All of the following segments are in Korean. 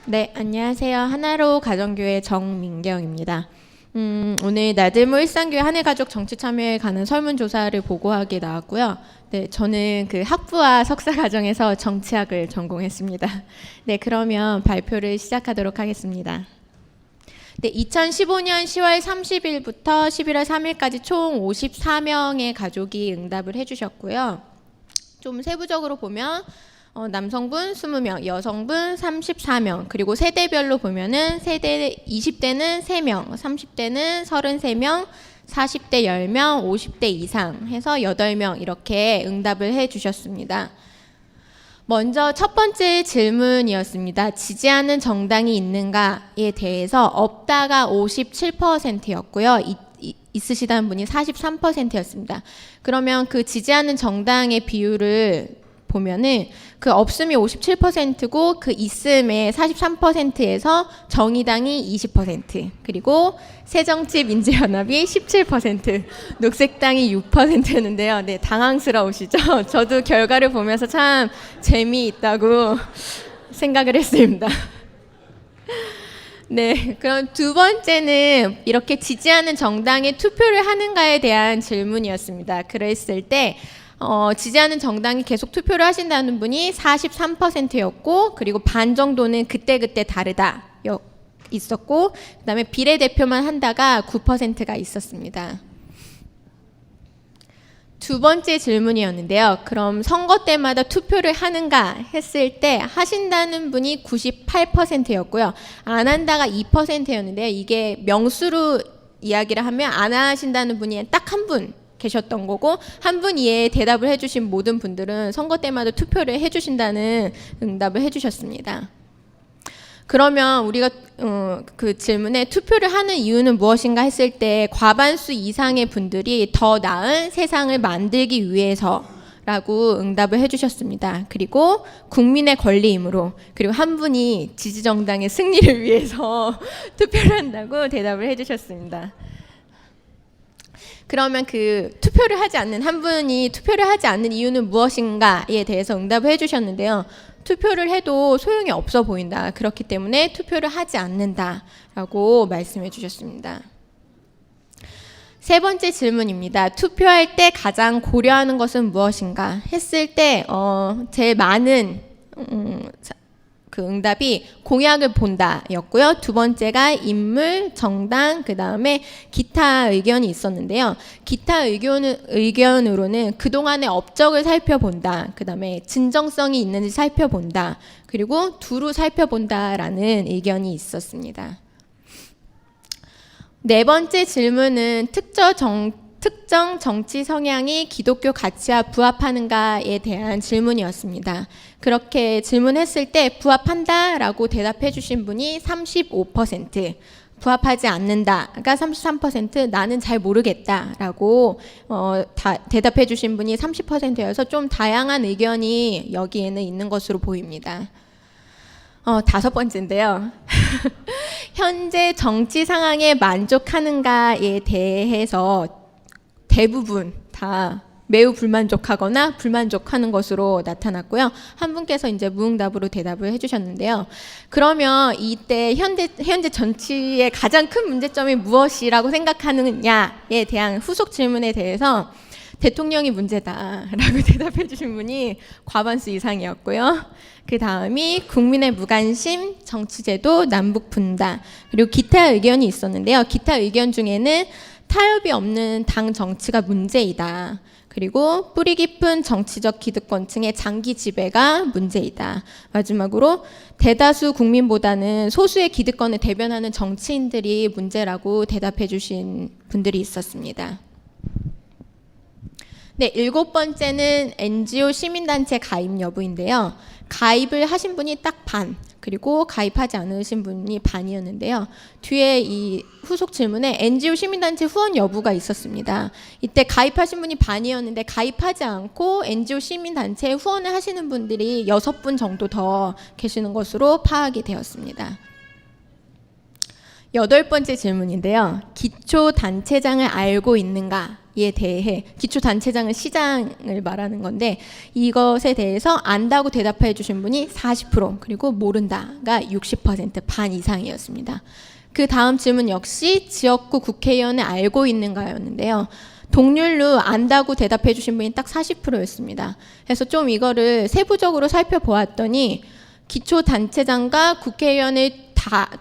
네, 안녕하세요. 하나로 가정교회 정민경입니다. 오늘 나들모 일상교회 한해가족 정치참여에 관한 설문조사를 보고하게 나왔고요. 네, 저는 그 학부와 석사과정에서 정치학을 전공했습니다. 네, 그러면 발표를 시작하도록 하겠습니다. 네, 2015년 10월 30일부터 11월 3일까지 총 54명의 가족이 응답을 해주셨고요. 좀 세부적으로 보면 남성분 20명, 여성분 34명, 그리고 세대별로 보면은 세대 20대는 3명, 30대는 33명, 40대 10명, 50대 이상 해서 8명 이렇게 응답을 해 주셨습니다. 먼저 첫 번째 질문이었습니다. 지지하는 정당이 있는가에 대해서 없다가 57%였고요. 있으시다는 분이 43%였습니다. 그러면 그 지지하는 정당의 비율을 보면은 그 없음이 57%고 그 있음의 43%에서 정의당이 20%, 그리고 새정치민주연합이 17%, 녹색당이 6%였는데요. 네, 당황스러우시죠? 저도 결과를 보면서 참 재미있다고 생각을 했습니다. 네, 그럼 두 번째는 이렇게 지지하는 정당에 투표를 하는가에 대한 질문이었습니다. 그랬을 때 지지하는 정당이 계속 투표를 하신다는 분이 43%였고, 그리고 반 정도는 그때그때 다르다 있었고, 그 다음에 비례대표만 한다가 9%가 있었습니다. 두 번째 질문이었는데요. 그럼 선거 때마다 투표를 하는가 했을 때 하신다는 분이 98%였고요. 안 한다가 2%였는데요. 이게 명수로 이야기를 하면 안 하신다는 분이 딱 한 분 계셨던 거고, 한 분 이외에 대답을 해주신 모든 분들은 선거 때마다 투표를 해주신다는 응답을 해주셨습니다. 그러면 우리가 그 질문에 투표를 하는 이유는 무엇인가 했을 때 과반수 이상의 분들이 더 나은 세상을 만들기 위해서라고 응답을 해주셨습니다. 그리고 국민의 권리이므로, 그리고 한 분이 지지정당의 승리를 위해서 투표를 한다고 대답을 해주셨습니다. 그러면 그 투표를 하지 않는 한 분이 투표를 하지 않는 이유는 무엇인가에 대해서 응답을 해주셨는데요. 투표를 해도 소용이 없어 보인다. 그렇기 때문에 투표를 하지 않는다라고 말씀해 주셨습니다. 세 번째 질문입니다. 투표할 때 가장 고려하는 것은 무엇인가 했을 때 제일 많은 그 응답이 공약을 본다였고요. 두 번째가 인물, 정당, 그 다음에 기타 의견이 있었는데요. 기타 의견으로는 그동안의 업적을 살펴본다. 그 다음에 진정성이 있는지 살펴본다. 그리고 두루 살펴본다라는 의견이 있었습니다. 네 번째 질문은 특정 정치 성향이 기독교 가치와 부합하는가에 대한 질문이었습니다. 그렇게 질문했을 때 부합한다라고 대답해 주신 분이 35%, 부합하지 않는다가 33%, 나는 잘 모르겠다라고 대답해 주신 분이 30%여서 좀 다양한 의견이 여기에는 있는 것으로 보입니다. 다섯 번째인데요. 현재 정치 상황에 만족하는가에 대해서 대부분 다 매우 불만족하거나 불만족하는 것으로 나타났고요. 한 분께서 이제 무응답으로 대답을 해주셨는데요. 그러면 이때 현재 정치의 가장 큰 문제점이 무엇이라고 생각하느냐에 대한 후속 질문에 대해서 대통령이 문제다라고 대답해 주신 분이 과반수 이상이었고요. 그 다음이 국민의 무관심, 정치제도, 남북 분단, 그리고 기타 의견이 있었는데요. 기타 의견 중에는 타협이 없는 당 정치가 문제이다. 그리고 뿌리 깊은 정치적 기득권층의 장기 지배가 문제이다. 마지막으로 대다수 국민보다는 소수의 기득권을 대변하는 정치인들이 문제라고 대답해 주신 분들이 있었습니다. 네, 일곱 번째는 NGO 시민단체 가입 여부인데요. 가입을 하신 분이 딱 반, 그리고 가입하지 않으신 분이 반이었는데요. 뒤에 이 후속 질문에 NGO 시민단체 후원 여부가 있었습니다. 이때 가입하신 분이 반이었는데 가입하지 않고 NGO 시민단체에 후원을 하시는 분들이 6분 정도 더 계시는 것으로 파악이 되었습니다. 여덟 번째 질문인데요. 기초단체장을 알고 있는가? 에 대해 기초단체장은 시장을 말하는 건데 이것에 대해서 안다고 대답해 주신 분이 40% 그리고 모른다가 60%반 이상이었습니다. 그 다음 질문 역시 지역구 국회의원을 알고 있는가였는데요. 동률로 안다고 대답해 주신 분이 딱 40%였습니다. 그래서 좀 이거를 세부적으로 살펴보았더니 기초단체장과 국회의원을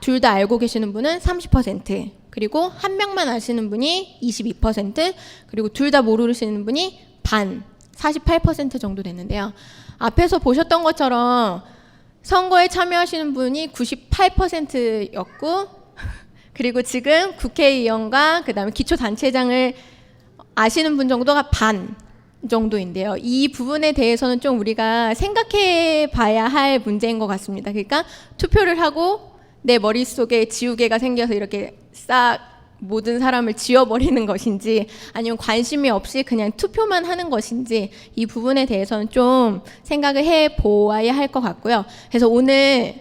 둘 다 알고 계시는 분은 30%, 그리고 한 명만 아시는 분이 22%, 그리고 둘 다 모르시는 분이 반, 48% 정도 됐는데요. 앞에서 보셨던 것처럼 선거에 참여하시는 분이 98%였고 그리고 지금 국회의원과 그다음에 기초단체장을 아시는 분 정도가 반 정도인데요. 이 부분에 대해서는 좀 우리가 생각해 봐야 할 문제인 것 같습니다. 그러니까 투표를 하고 내 머릿속에 지우개가 생겨서 이렇게 싹 모든 사람을 지워버리는 것인지 아니면 관심이 없이 그냥 투표만 하는 것인지 이 부분에 대해서는 좀 생각을 해 보아야 할 것 같고요. 그래서 오늘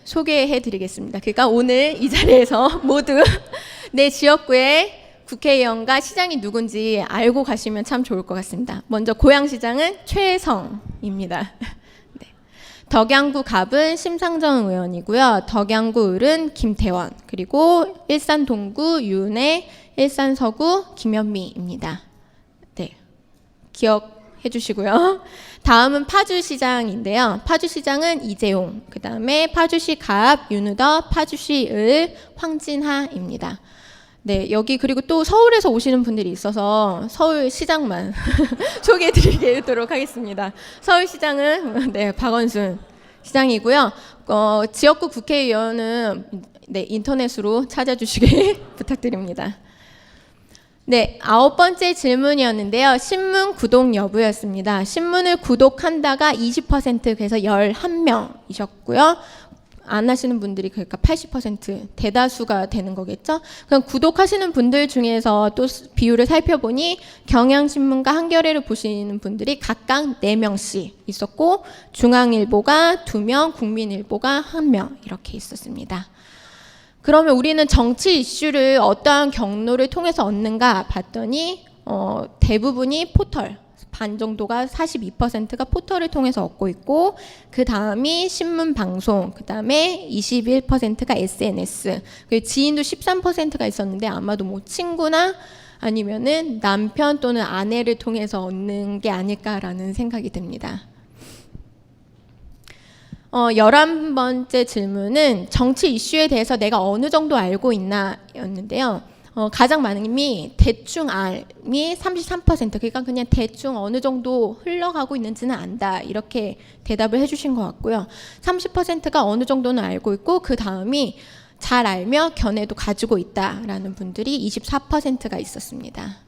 소개해 드리겠습니다. 그러니까 오늘 이 자리에서 모두 내 지역구의 국회의원과 시장이 누군지 알고 가시면 참 좋을 것 같습니다. 먼저 고양시장은 최성입니다. 덕양구 갑은 심상정 의원이고요. 덕양구 을은 김태원, 그리고 일산 동구 윤혜, 일산 서구 김현미입니다. 네, 기억해 주시고요. 다음은 파주시장인데요. 파주시장은 이재용, 그 다음에 파주시 갑 윤우덕, 파주시 을 황진하입니다. 네, 여기 그리고 또 서울에서 오시는 분들이 있어서 서울시장만 소개해드리도록 하겠습니다. 서울시장은 박원순 시장이고요. 지역구 국회의원은 인터넷으로 찾아주시길 부탁드립니다. 네, 9번째 질문이었는데요. 신문 구독 여부였습니다. 신문을 구독한다가 20%, 그래서 11명이셨고요. 안 하시는 분들이 그러니까 80% 대다수가 되는 거겠죠. 그럼 구독하시는 분들 중에서 또 비율을 살펴보니 경향신문과 한겨레를 보시는 분들이 각각 4명씩 있었고 중앙일보가 2명, 국민일보가 1명 이렇게 있었습니다. 그러면 우리는 정치 이슈를 어떠한 경로를 통해서 얻는가 봤더니 대부분이 포털, 반 정도가 42%가 포털을 통해서 얻고 있고 그 다음이 신문 방송, 그 다음에 21%가 SNS, 그리고 지인도 13%가 있었는데 아마도 뭐 친구나 아니면은 남편 또는 아내를 통해서 얻는 게 아닐까라는 생각이 듭니다. 11번째 질문은 정치 이슈에 대해서 내가 어느 정도 알고 있나 였는데요. 가장 많은 이미 대충 알이 33%, 그러니까 그냥 대충 어느 정도 흘러가고 있는지는 안다 이렇게 대답을 해주신 것 같고요. 30%가 어느 정도는 알고 있고 그 다음이 잘 알며 견해도 가지고 있다라는 분들이 24%가 있었습니다.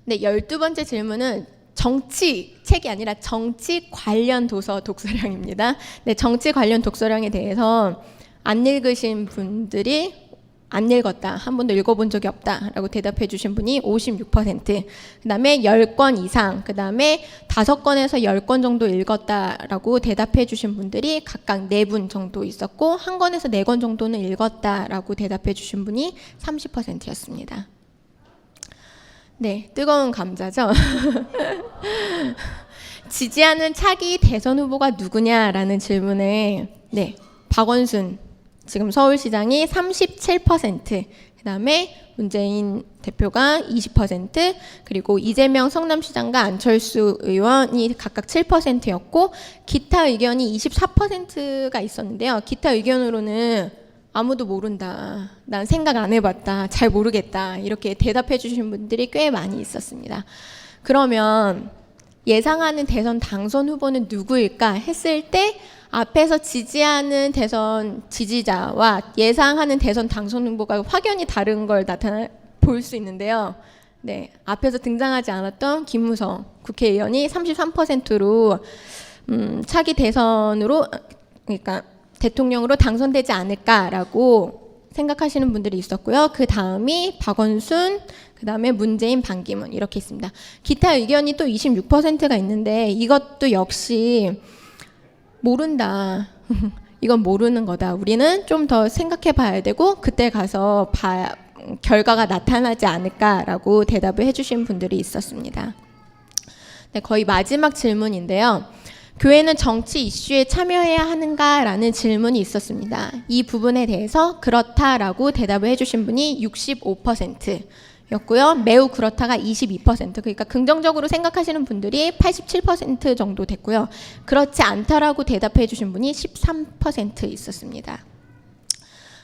네, 12번째 질문은 정치책이 아니라 정치 관련 도서 독서량입니다. 네, 정치 관련 독서량에 대해서 안 읽으신 분들이 안 읽었다, 한 번도 읽어본 적이 없다라고 대답해 주신 분이 56%, 그 다음에 10권 이상, 그 다음에 5권에서 10권 정도 읽었다라고 대답해 주신 분들이 각각 4분 정도 있었고 한 권에서 4권 정도는 읽었다라고 대답해 주신 분이 30%였습니다. 네, 뜨거운 감자죠. 지지하는 차기 대선 후보가 누구냐라는 질문에 박원순 지금 서울시장이 37%, 그 다음에 문재인 대표가 20%, 그리고 이재명 성남시장과 안철수 의원이 각각 7%였고 기타 의견이 24%가 있었는데요. 기타 의견으로는 아무도 모른다, 난 생각 안 해봤다, 잘 모르겠다 이렇게 대답해 주신 분들이 꽤 많이 있었습니다. 그러면 예상하는 대선 당선 후보는 누구일까 했을 때 앞에서 지지하는 대선 지지자와 예상하는 대선 당선 후보가 확연히 다른 걸 볼 수 있는데요. 네, 앞에서 등장하지 않았던 김무성 국회의원이 33%로 차기 대선으로, 그러니까 대통령으로 당선되지 않을까라고 생각하시는 분들이 있었고요. 그 다음이 박원순, 그 다음에 문재인, 반기문 이렇게 있습니다. 기타 의견이 또 26%가 있는데 이것도 역시 모른다. 이건 모르는 거다. 우리는 좀 더 생각해 봐야 되고 그때 가서 결과가 나타나지 않을까라고 대답을 해주신 분들이 있었습니다. 네, 거의 마지막 질문인데요. 교회는 정치 이슈에 참여해야 하는가라는 질문이 있었습니다. 이 부분에 대해서 그렇다라고 대답을 해주신 분이 65%였고요. 매우 그렇다가 22%, 그러니까 긍정적으로 생각하시는 분들이 87% 정도 됐고요. 그렇지 않다라고 대답해 주신 분이 13% 있었습니다.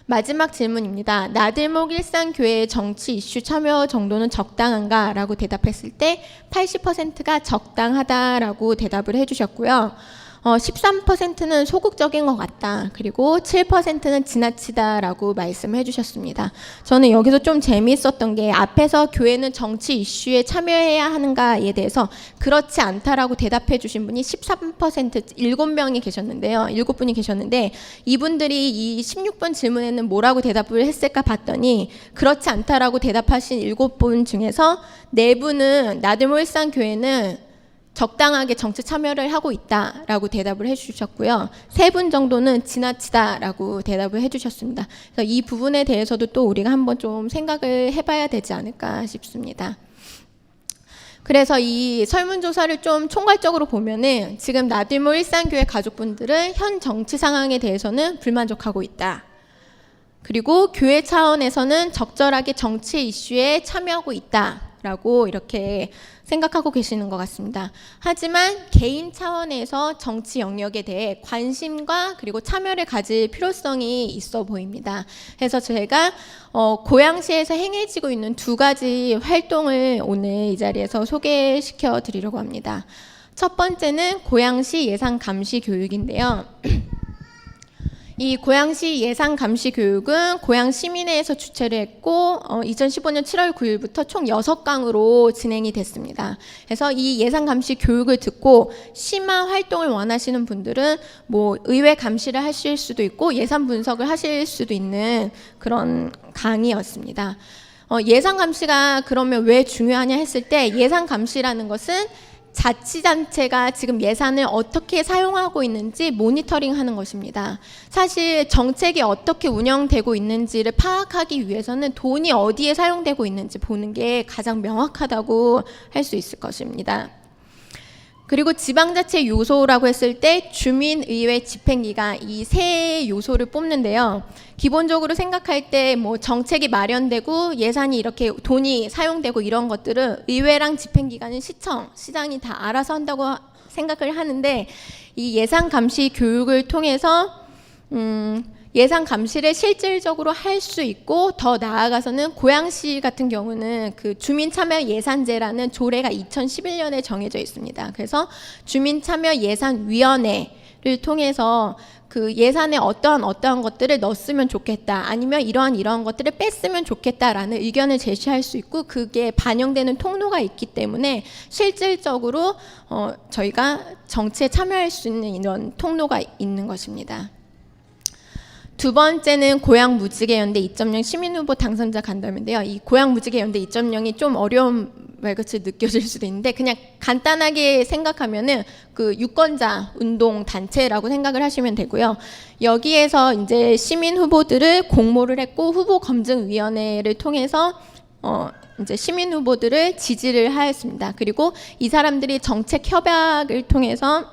마지막 질문입니다. 나들목 일산교회의 정치 이슈 참여 정도는 적당한가? 라고 대답했을 때 80%가 적당하다라고 대답을 해주셨고요. 13%는 소극적인 것 같다. 그리고 7%는 지나치다라고 말씀해 주셨습니다. 저는 여기서 좀 재미있었던 게 앞에서 교회는 정치 이슈에 참여해야 하는가에 대해서 그렇지 않다라고 대답해 주신 분이 13%, 7명이 계셨는데요. 7분이 계셨는데 이분들이 이 16번 질문에는 뭐라고 대답을 했을까 봤더니 그렇지 않다라고 대답하신 7분 중에서 4분은 나들모 일산교회는 적당하게 정치 참여를 하고 있다라고 대답을 해주셨고요. 3분 정도는 지나치다라고 대답을 해주셨습니다. 그래서 이 부분에 대해서도 또 우리가 한번 좀 생각을 해봐야 되지 않을까 싶습니다. 그래서 이 설문조사를 좀 총괄적으로 보면은 지금 나들모 일산교회 가족분들은 현 정치 상황에 대해서는 불만족하고 있다. 그리고 교회 차원에서는 적절하게 정치 이슈에 참여하고 있다라고 이렇게 생각하고 계시는 것 같습니다. 하지만 개인 차원에서 정치 영역에 대해 관심과 그리고 참여를 가질 필요성이 있어 보입니다. 그래서 제가 고양시에서 행해지고 있는 2가지 활동을 오늘 이 자리에서 소개시켜 드리려고 합니다. 첫 번째는 고양시 예산 감시 교육인데요. 이 고양시 예산 감시 교육은 고양시민회에서 주최를 했고 2015년 7월 9일부터 총 6강으로 진행이 됐습니다. 그래서 이 예산 감시 교육을 듣고 심화 활동을 원하시는 분들은 뭐 의회 감시를 하실 수도 있고 예산 분석을 하실 수도 있는 그런 강의였습니다. 예산 감시가 그러면 왜 중요하냐 했을 때 예산 감시라는 것은 자치단체가 지금 예산을 어떻게 사용하고 있는지 모니터링하는 것입니다. 사실 정책이 어떻게 운영되고 있는지를 파악하기 위해서는 돈이 어디에 사용되고 있는지 보는 게 가장 명확하다고 할 수 있을 것입니다. 그리고 지방자치 요소라고 했을 때 주민의회 집행기관 이 세 요소를 뽑는데요. 기본적으로 생각할 때 뭐 정책이 마련되고 예산이 이렇게 돈이 사용되고 이런 것들은 의회랑 집행기관은 시장이 다 알아서 한다고 생각을 하는데 이 예산 감시 교육을 통해서 예산 감시를 실질적으로 할 수 있고 더 나아가서는 고양시 같은 경우는 그 주민참여 예산제라는 조례가 2011년에 정해져 있습니다. 그래서 주민참여예산위원회를 통해서 그 예산에 어떠한 것들을 넣었으면 좋겠다 아니면 이러한 것들을 뺐으면 좋겠다라는 의견을 제시할 수 있고 그게 반영되는 통로가 있기 때문에 실질적으로 저희가 정치에 참여할 수 있는 이런 통로가 있는 것입니다. 두 번째는 고양무지개연대 2.0 시민후보 당선자 간담회인데요. 이 고양무지개연대 2.0이 좀 어려운 말같이 느껴질 수도 있는데 그냥 간단하게 생각하면은 그 유권자 운동 단체라고 생각을 하시면 되고요. 여기에서 이제 시민 후보들을 공모를 했고 후보 검증위원회를 통해서 이제 시민 후보들을 지지를 하였습니다. 그리고 이 사람들이 정책 협약을 통해서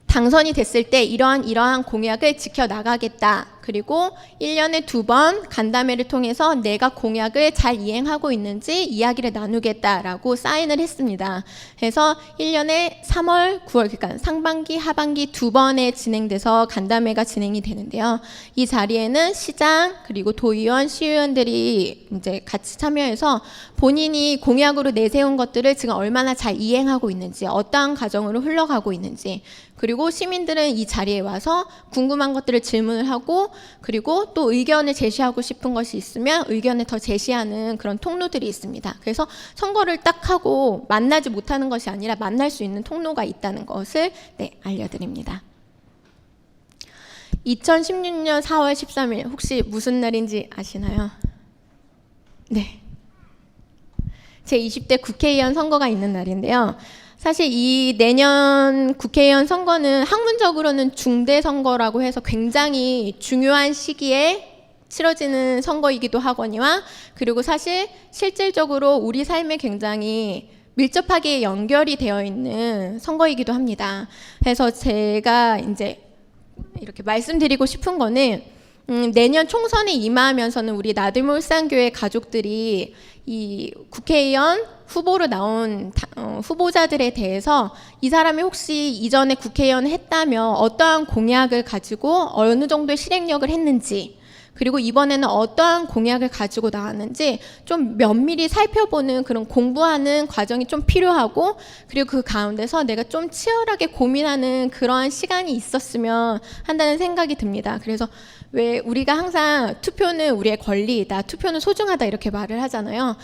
당선이 됐을 때 이러한 공약을 지켜나가겠다. 그리고 1년에 2번 간담회를 통해서 내가 공약을 잘 이행하고 있는지 이야기를 나누겠다라고 사인을 했습니다. 그래서 1년에 3월, 9월 그러니까 상반기, 하반기 2번에 진행돼서 간담회가 진행이 되는데요. 이 자리에는 시장 그리고 도의원, 시의원들이 이제 같이 참여해서 본인이 공약으로 내세운 것들을 지금 얼마나 잘 이행하고 있는지, 어떠한 과정으로 흘러가고 있는지, 그리고 시민들은 이 자리에 와서 궁금한 것들을 질문을 하고 그리고 또 의견을 제시하고 싶은 것이 있으면 의견을 더 제시하는 그런 통로들이 있습니다. 그래서 선거를 딱 하고 만나지 못하는 것이 아니라 만날 수 있는 통로가 있다는 것을 알려드립니다. 2016년 4월 13일 혹시 무슨 날인지 아시나요? 네. 제20대 국회의원 선거가 있는 날인데요. 사실 이 내년 국회의원 선거는 학문적으로는 중대 선거라고 해서 굉장히 중요한 시기에 치러지는 선거이기도 하거니와 그리고 사실 실질적으로 우리 삶에 굉장히 밀접하게 연결이 되어 있는 선거이기도 합니다. 그래서 제가 이제 이렇게 말씀드리고 싶은 거는 내년 총선에 임하면서는 우리 나들모 울산교회 가족들이 이 국회의원 후보로 나온 후보자들에 대해서 이 사람이 혹시 이전에 국회의원 했다면 어떠한 공약을 가지고 어느 정도의 실행력을 했는지 그리고 이번에는 어떠한 공약을 가지고 나왔는지 좀 면밀히 살펴보는 그런 공부하는 과정이 좀 필요하고 그리고 그 가운데서 내가 좀 치열하게 고민하는 그러한 시간이 있었으면 한다는 생각이 듭니다. 그래서 왜 우리가 항상 투표는 우리의 권리이다, 투표는 소중하다 이렇게 말을 하잖아요.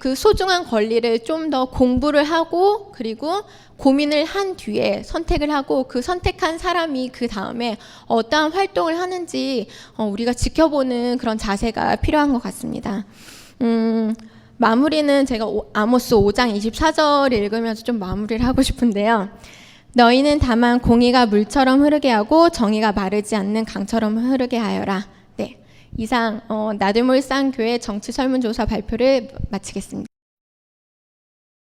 그 소중한 권리를 좀 더 공부를 하고 그리고 고민을 한 뒤에 선택을 하고 그 선택한 사람이 그 다음에 어떠한 활동을 하는지 우리가 지켜보는 그런 자세가 필요한 것 같습니다. 마무리는 제가 아모스 5장 24절 읽으면서 좀 마무리를 하고 싶은데요. 너희는 다만 공의가 물처럼 흐르게 하고 정의가 마르지 않는 강처럼 흐르게 하여라. 네, 이상 나들모 울산교회 정치 설문조사 발표를 마치겠습니다.